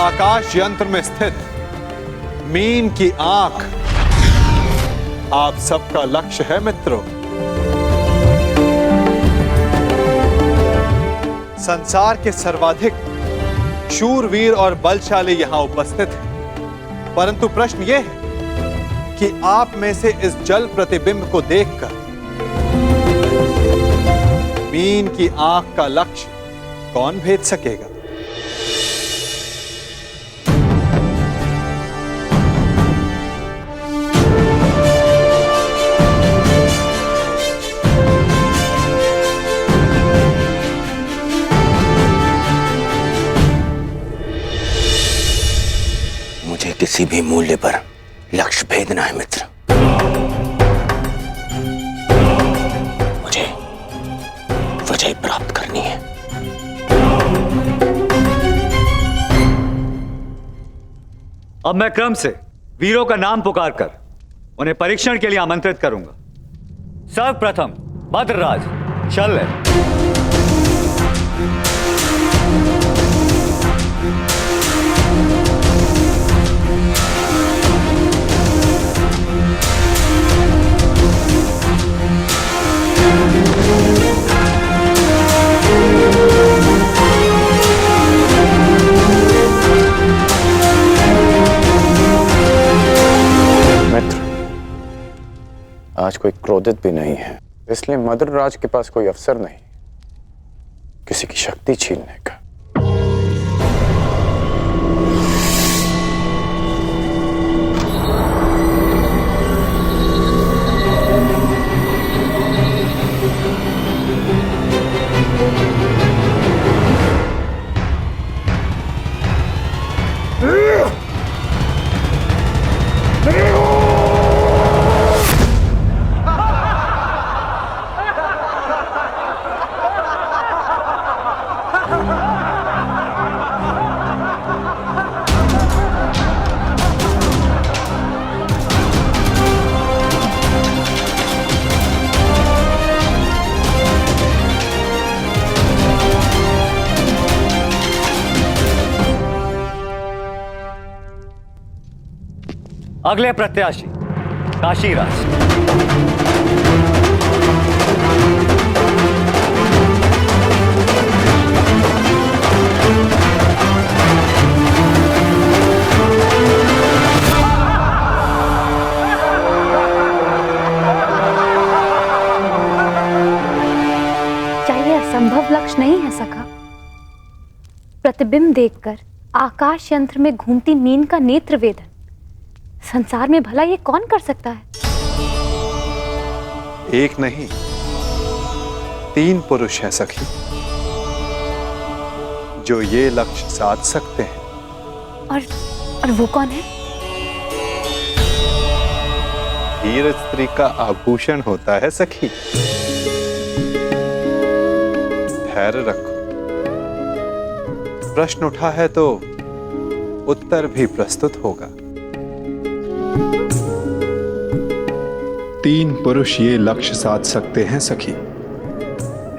आकाश यंत्र में स्थित मीन की आंख आप सबका लक्ष्य है मित्रों। संसार के सर्वाधिक शूरवीर और बलशाली यहां उपस्थित हैं, परंतु प्रश्न यह है कि आप में से इस जल प्रतिबिंब को देखकर मीन की आंख का लक्ष्य कौन भेद सकेगा? मुझे किसी भी मूल्य पर लक्ष्य भेदना है मित्र। मुझे विजय प्राप्त करनी है। अब मैं क्रम से वीरों का नाम पुकारकर उन्हें परीक्षण के लिए आमंत्रित करूंगा। सर्वप्रथम भद्रराज शल्य। आज कोई क्रोधित भी नहीं है, इसलिए मद्रराज के पास कोई अवसर नहीं किसी की शक्ति छीनने का। अगले प्रत्याशी काशीराज। क्या यह असंभव लक्ष्य नहीं है सखा? प्रतिबिंब देखकर आकाश यंत्र में घूमती मीन का नेत्र वेदन संसार में भला ये कौन कर सकता है? एक नहीं 3 पुरुष हैं सखी, जो ये लक्ष्य साध सकते हैं। और वो कौन है? वीर स्त्री का आभूषण होता है सखी। धैर्य रखो, प्रश्न उठा है तो उत्तर भी प्रस्तुत होगा। 3 पुरुष ये लक्ष्य साध सकते हैं सखी।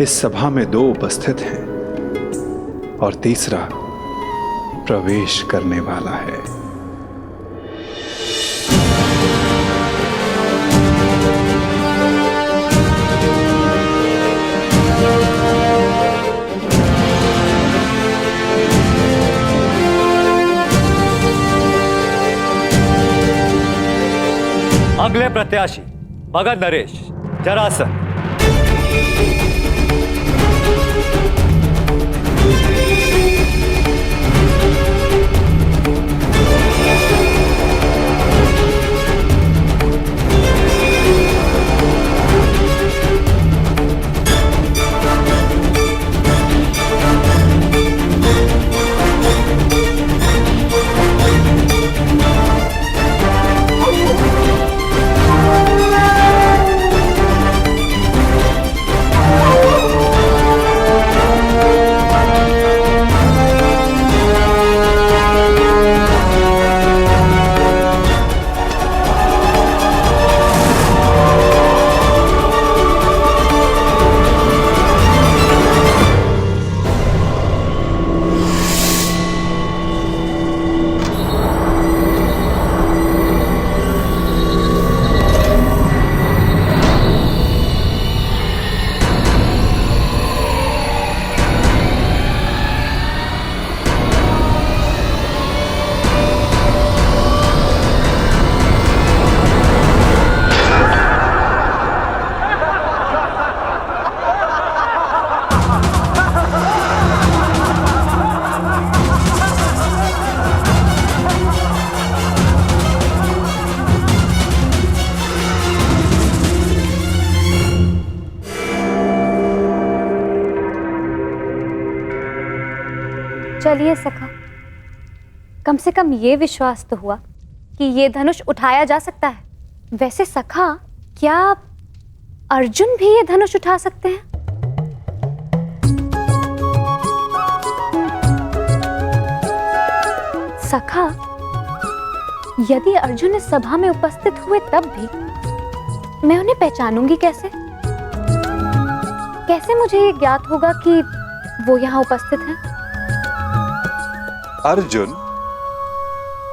इस सभा में 2 उपस्थित हैं और तीसरा प्रवेश करने वाला है। अगले प्रत्याशी भगत नरेश जरासंध। चलिए सखा, कम से कम ये विश्वास तो हुआ कि ये धनुष उठाया जा सकता है। वैसे सखा, क्या अर्जुन भी ये धनुष उठा सकते हैं? सखा, यदि अर्जुन इस सभा में उपस्थित हुए तब भी मैं उन्हें पहचानूंगी कैसे? कैसे मुझे ये ज्ञात होगा कि वो यहाँ उपस्थित हैं? अर्जुन,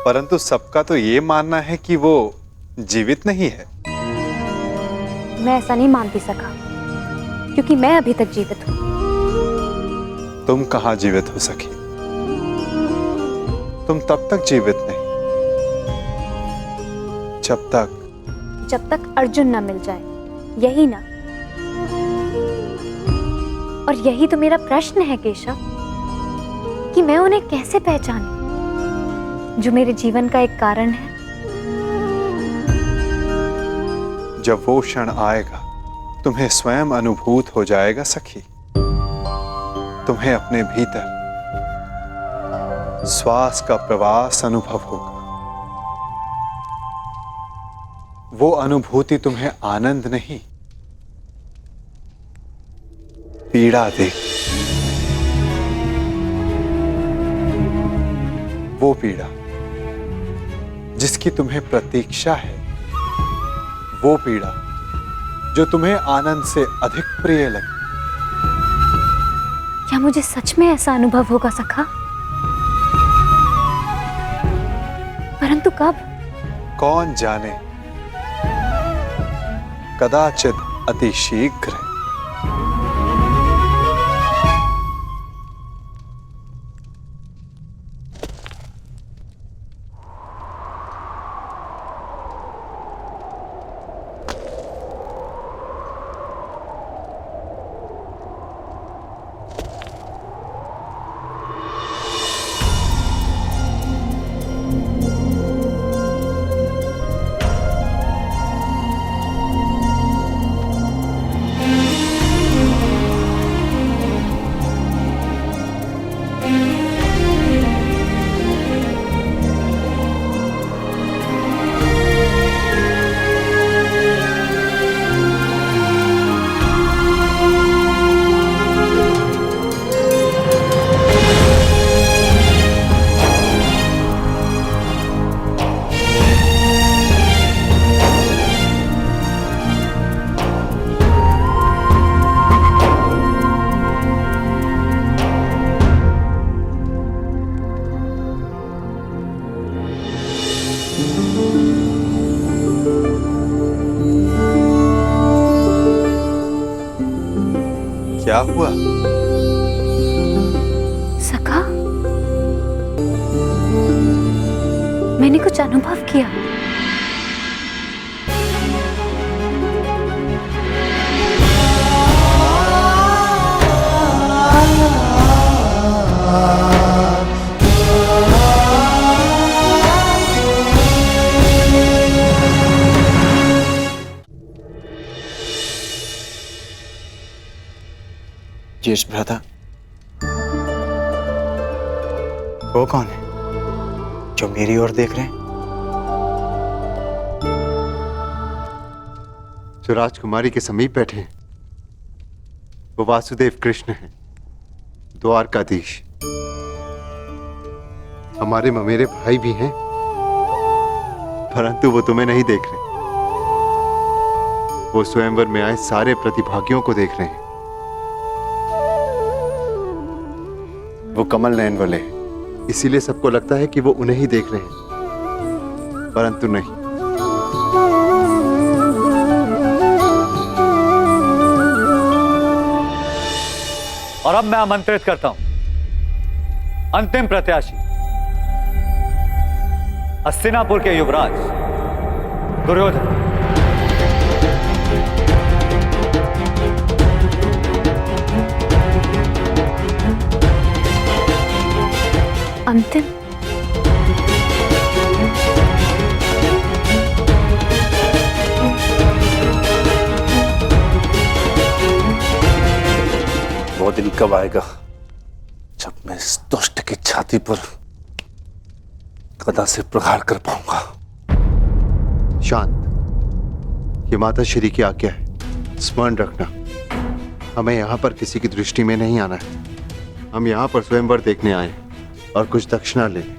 परंतु सबका तो ये मानना है कि वो जीवित नहीं है। मैं ऐसा नहीं मानती सखा, क्योंकि मैं अभी तक जीवित हूं। तुम कहां जीवित हो सखी? तुम तब तक जीवित नहीं जब तक अर्जुन ना मिल जाए, यही ना? और यही तो मेरा प्रश्न है केशव, कि मैं उन्हें कैसे पहचानूं, जो मेरे जीवन का एक कारण है। जब वो क्षण आएगा, तुम्हें स्वयं अनुभूत हो जाएगा सखी। तुम्हें अपने भीतर श्वास का प्रवास अनुभव होगा। वो अनुभूति तुम्हें आनंद नहीं, पीड़ा देगी। वो पीड़ा जिसकी तुम्हें प्रतीक्षा है, वो पीड़ा जो तुम्हें आनंद से अधिक प्रिय लगे। क्या मुझे सच में ऐसा अनुभव होगा सखा? परंतु कब? कौन जाने, कदाचित अति शीघ्र। क्या हुआ? सखा, मैंने कुछ अनुभव किया। यश भ्राता, वो कौन है जो मेरी ओर देख रहे हैं? जो राजकुमारी के समीप बैठे हैं वो वासुदेव कृष्ण हैं, द्वारकाधीश। हमारे ममेरे भाई भी हैं, परंतु वो तुम्हें नहीं देख रहे। वो स्वयंवर में आए सारे प्रतिभागियों को देख रहे हैं। वो कमल नयन वाले हैं, इसीलिए सबको लगता है कि वो उन्हें ही देख रहे हैं, परंतु नहीं। और अब मैं आमंत्रित करता हूं अंतिम प्रत्याशी, हस्तिनापुर के युवराज दुर्योधन। अंतिम? वो दिन कब आएगा जब मैं इस दुष्ट की छाती पर गदा से प्रहार कर पाऊंगा। शांत, ये माता श्री की आज्ञा है, स्मरण रखना। हमें यहाँ पर किसी की दृष्टि में नहीं आना है। हम यहाँ पर स्वयंवर देखने आए और कुछ दक्षिणा लेने,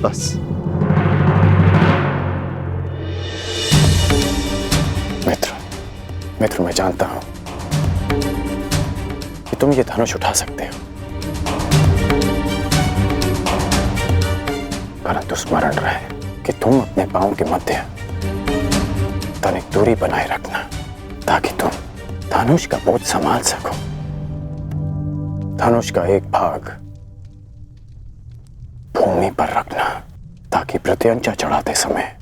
बस। मित्र, मैं जानता हूं कि तुम ये धनुष उठा सकते हो, परंतु स्मरण रहे कि तुम अपने पांव के मध्य तनिक दूरी बनाए रखना, ताकि तुम धनुष का बोझ संभाल सको। धनुष का एक भाग भूमि पर रखना, ताकि प्रत्यंचा चढ़ाते समय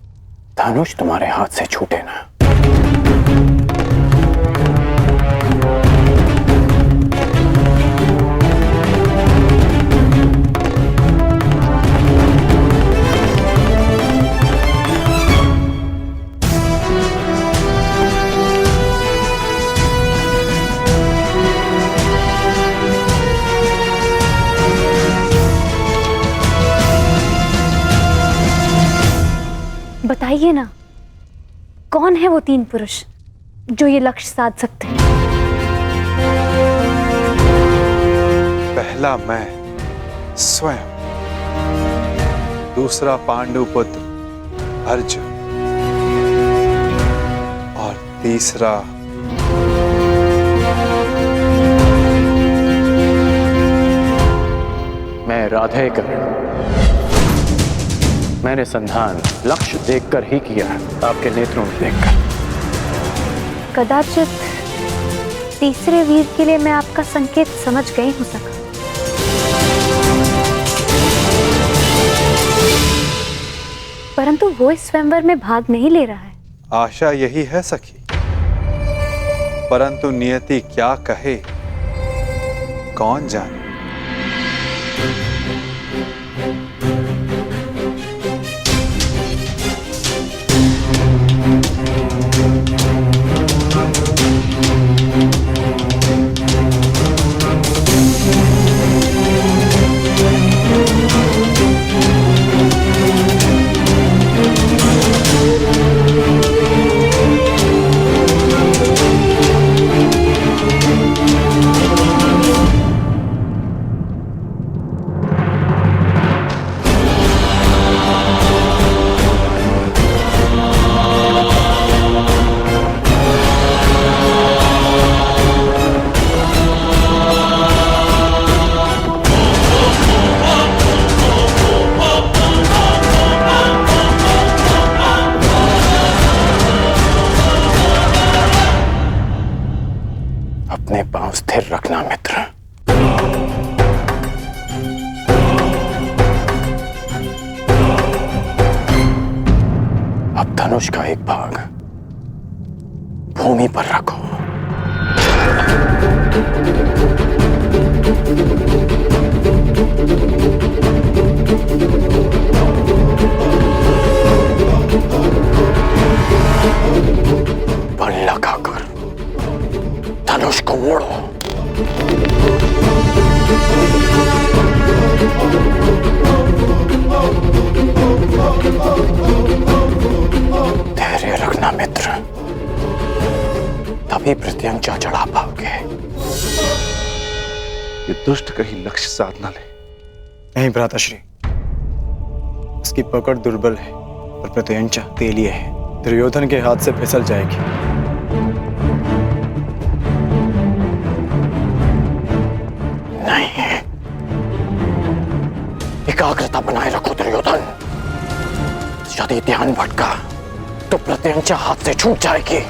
धनुष तुम्हारे हाथ से छूटे ना। बताइए ना, कौन है वो 3 पुरुष जो ये लक्ष्य साध सकते हैं? पहला मैं स्वयं, दूसरा पांडु पुत्र अर्जुन और तीसरा मैं राधेकर। मैंने संधान लक्ष्य देखकर ही किया, आपके नेत्रों में देखकर। कदाचित तीसरे वीर के लिए मैं आपका संकेत समझ गई हूं सखा। परंतु वो इस स्वयंवर में भाग नहीं ले रहा है। आशा यही है सखी, परंतु नियति क्या कहे कौन जाने। अपने पांव स्थिर रखना मित्र। अब धनुष का एक भाग भूमि पर रखो। बल लगाकर धनुष को मोड़ो। धैर्य रखना मित्र, तभी प्रत्यंचा चढ़ा पाओगे। ये दुष्ट कहीं लक्ष्य साध न ले। नहीं भ्राताश्री, उसकी पकड़ दुर्बल है और प्रत्यंचा तेलीय है, दुर्योधन के हाथ से फिसल जाएगी। नहीं, एकाग्रता बनाए रखो दुर्योधन। यदि ध्यान भटका तो प्रत्यंचा हाथ से छूट जाएगी।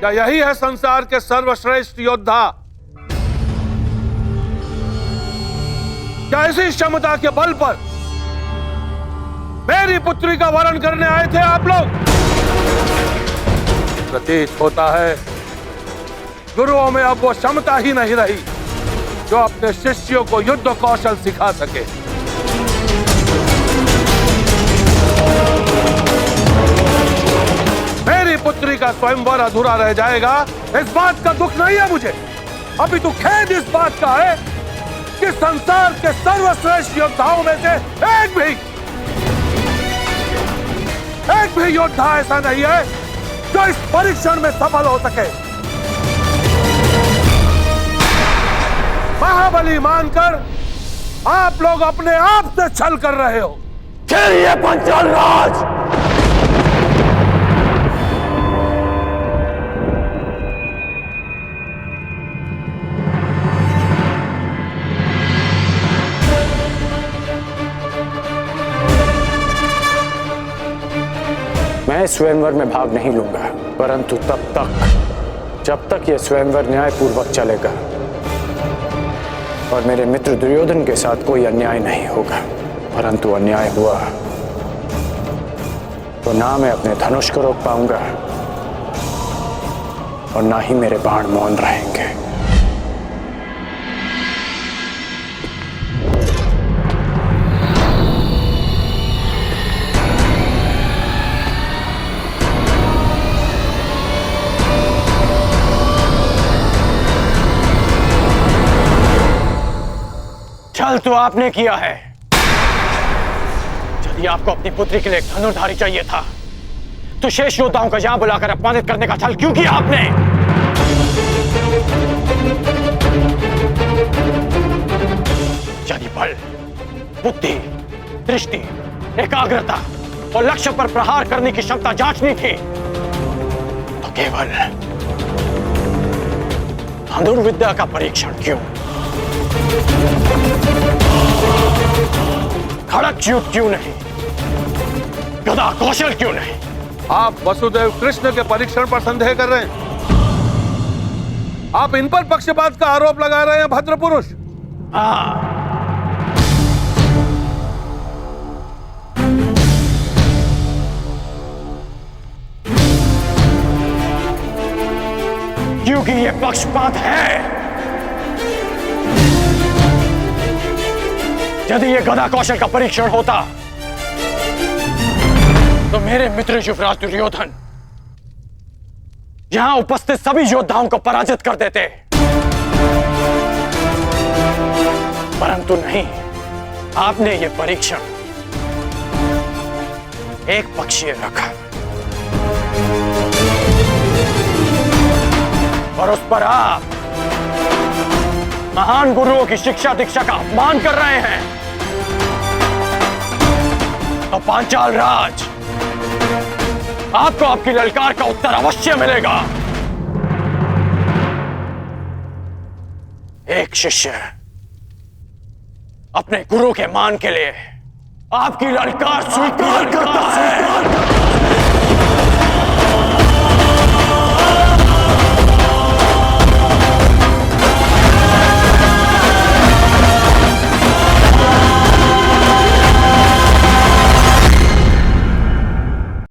क्या यही है संसार के सर्वश्रेष्ठ योद्धा? क्या इसी क्षमता के बल पर मेरी पुत्री का वरण करने आए थे आप लोग? प्रतीत होता है गुरुओं में अब वो क्षमता ही नहीं रही जो अपने शिष्यों को युद्ध कौशल सिखा सके। मेरी पुत्री का स्वयंवर अधूरा रह जाएगा, इस बात का दुख नहीं है मुझे। अभी तो खेद इस बात का है कि संसार के सर्वश्रेष्ठ योद्धाओं में से एक भी योद्धा ऐसा नहीं है जो इस परीक्षण में सफल हो सके। महाबली मानकर आप लोग अपने आप से छल कर रहे हो। चलिए पंचाल राज। मैं स्वयंवर में भाग नहीं लूंगा, परंतु तब तक जब तक यह स्वयंवर न्यायपूर्वक चलेगा और मेरे मित्र दुर्योधन के साथ कोई अन्याय नहीं होगा। परंतु अन्याय हुआ तो ना मैं अपने धनुष को रोक पाऊंगा और ना ही मेरे बाण मौन रहेंगे। छल तो आपने किया है। यदि आपको अपनी पुत्री के लिए एक धनुर्धारी चाहिए था तो शेष योद्धाओं को यहां बुलाकर अपमानित करने का छल क्यों किया आपने? यदि बल, बुद्धि, दृष्टि, एकाग्रता और लक्ष्य पर प्रहार करने की क्षमता जांचनी थी तो केवल धनुर्विद्या का परीक्षण क्यों? खड़क युद्ध क्यों नहीं? गदा कौशल क्यों नहीं? आप वसुदेव कृष्ण के परीक्षण पर संदेह कर रहे हैं। आप इन पर पक्षपात का आरोप लगा रहे हैं भद्र पुरुष। हाँ, क्योंकि यह पक्षपात है। यदि यह गदा कौशल का परीक्षण होता तो मेरे मित्र युवराज दुर्योधन यहां उपस्थित सभी योद्धाओं को पराजित कर देते, परंतु नहीं, आपने यह परीक्षण एक पक्षीय रखा और उस पर आप महान गुरुओं की शिक्षा दीक्षा का अपमान कर रहे हैं। तो पांचाल राज, आपको आपकी ललकार का उत्तर अवश्य मिलेगा। एक शिष्य अपने गुरु के मान के लिए आपकी ललकार स्वीकार करता है।